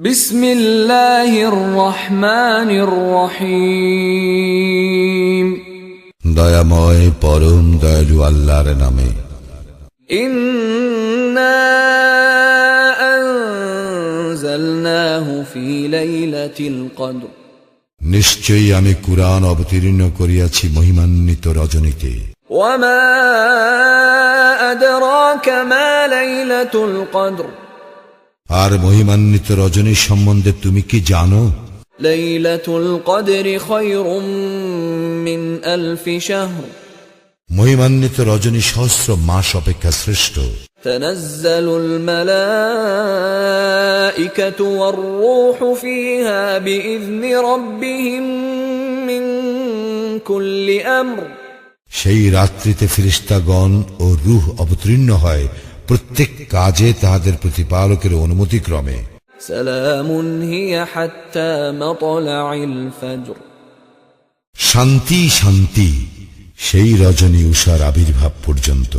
বিসমিল্লাহির রহমানির রহিম। দয়াময় পরম দয়ালু আল্লাহর নামে। ইন্না আনজালনাহু ফি লাইলাতিল কদর। নিশ্চয়ই আমি কুরআন অবতীর্ণ করিয়াছি মহিমান্বিত রজনীতে। ওয়া মা আদরাকা মা লাইলাতুল কদর। আর মহিমান্বিত রজনী সম্বন্ধে তুমি কি জানো? লাইলাতুল কদরি খায়রুম মিন আলফি শাহর। মহিমান্বিত রজনী সহস্র মাস অপেক্ষা শ্রেষ্ঠ। তানাজ্জালুল মালাইকাতু ওয়ার রূহু ফিহা বিইذনি রাব্বিহিম মিন কুল্লি আমর। সেই রাত্রিতে ফেরেশতাগণ ও রূহ অবতীর্ণ হয় প্রত্যেক কাজে তাহাদের প্রতিপালকের অনুমতিক্রমে। সালামুন হিয়া হাত্তা মাতলাইল ফজর। শান্তি শান্তি সেই রজনী উষার আবির্ভাব পর্যন্ত।